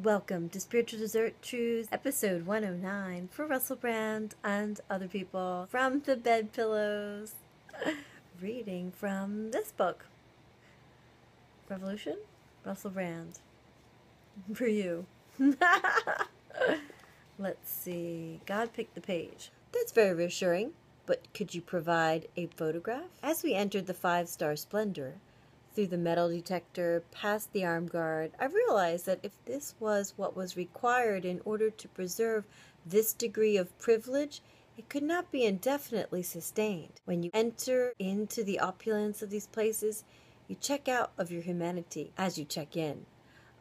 Welcome to Spiritual Dessert Trews, episode 109 for Russell Brand and other people from the bed pillows. Reading from this book, Revolution, Russell Brand. For you. Let's see. God picked the page. That's very reassuring, but could you provide a photograph? As we entered the five-star splendor, through the metal detector, past the armed guard, I realized that if this was what was required in order to preserve this degree of privilege, it could not be indefinitely sustained. When you enter into the opulence of these places, you check out of your humanity as you check in.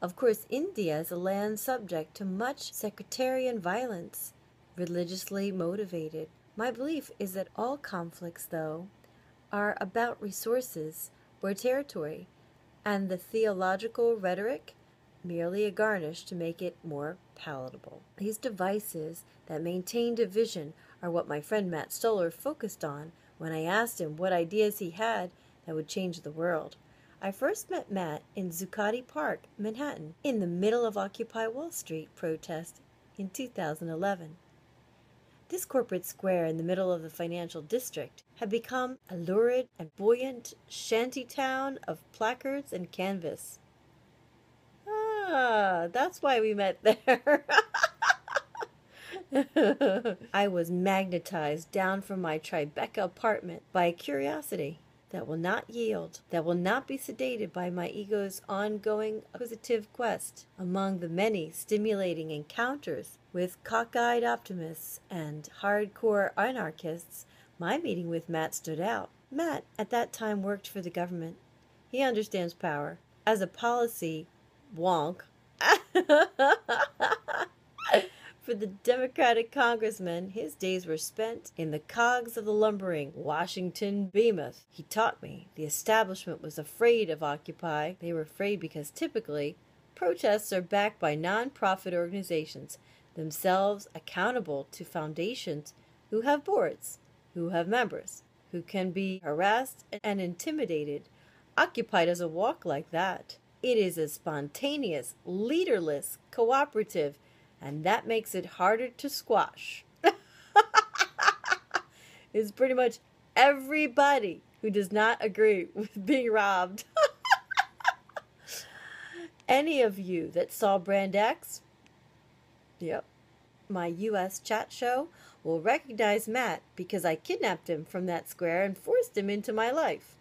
Of course, India is a land subject to much sectarian violence, religiously motivated. My belief is that all conflicts, though, are about resources or territory, and the theological rhetoric merely a garnish to make it more palatable. These devices that maintain division are what my friend Matt Stoller focused on when I asked him what ideas he had that would change the world. I first met Matt in Zuccotti Park, Manhattan, in the middle of Occupy Wall Street protest in 2011. This corporate square in the middle of the financial district had become a lurid and buoyant shanty town of placards and canvas. Ah, that's why we met there. I was magnetized down from my Tribeca apartment by a curiosity that will not yield, that will not be sedated by my ego's ongoing acquisitive quest. Among the many stimulating encounters with cockeyed optimists and hardcore anarchists, my meeting with Matt stood out. Matt at that time worked for the government. He understands power. As a policy wonk, for the Democratic congressman, his days were spent in the cogs of the lumbering Washington behemoth. He taught me the establishment was afraid of Occupy. They were afraid because typically protests are backed by non-profit organizations, themselves accountable to foundations who have boards, who have members, who can be harassed and intimidated. Occupy doesn't walk like that. It is a spontaneous, leaderless, cooperative, and that makes it harder to squash. It's pretty much everybody who does not agree with being robbed. Any of you that saw Brand X, yep, my U.S. chat show, will recognize Matt because I kidnapped him from that square and forced him into my life.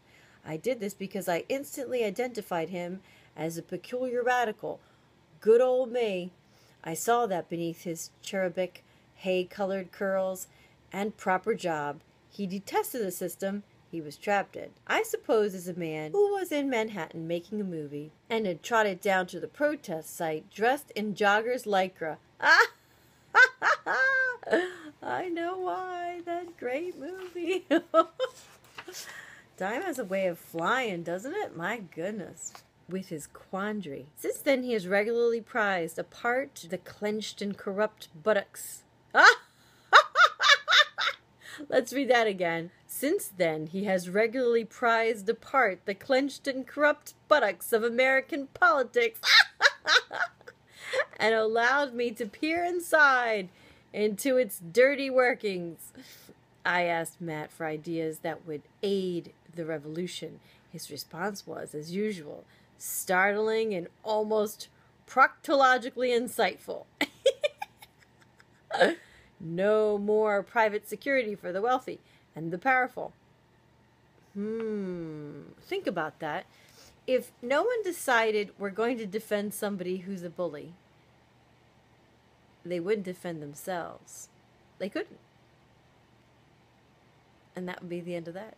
I did this because I instantly identified him as a peculiar radical. Good old me. I saw that beneath his cherubic, hay-colored curls and proper job. He detested the system he was trapped in. I suppose as a man who was in Manhattan making a movie and had trotted down to the protest site dressed in jogger's lycra. I know why. That great movie. Time has a way of flying, doesn't it? My goodness. With his quandary. Since then, he has regularly prized apart the clenched and corrupt buttocks. Let's read that again. Since then, he has regularly prized apart the clenched and corrupt buttocks of American politics and allowed me to peer inside into its dirty workings. I asked Matt for ideas that would aid the revolution. His response was, as usual, startling and almost proctologically insightful. No more private security for the wealthy and the powerful. Think about that. If no one decided we're going to defend somebody who's a bully, they wouldn't defend themselves. They couldn't. And that would be the end of that.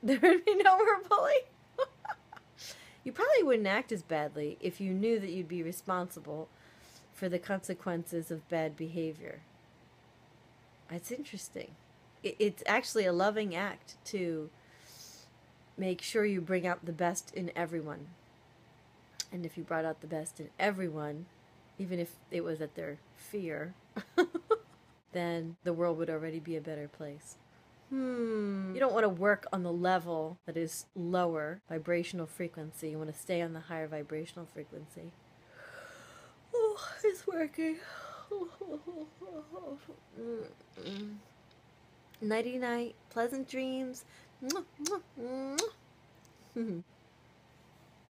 There would be no more bully. You probably wouldn't act as badly if you knew that you'd be responsible for the consequences of bad behavior. It's interesting. It's actually a loving act to make sure you bring out the best in everyone. And if you brought out the best in everyone, even if it was at their fear, then the world would already be a better place. You don't want to work on the level that is lower vibrational frequency. You want to stay on the higher vibrational frequency. Oh, working. Nighty night, pleasant dreams.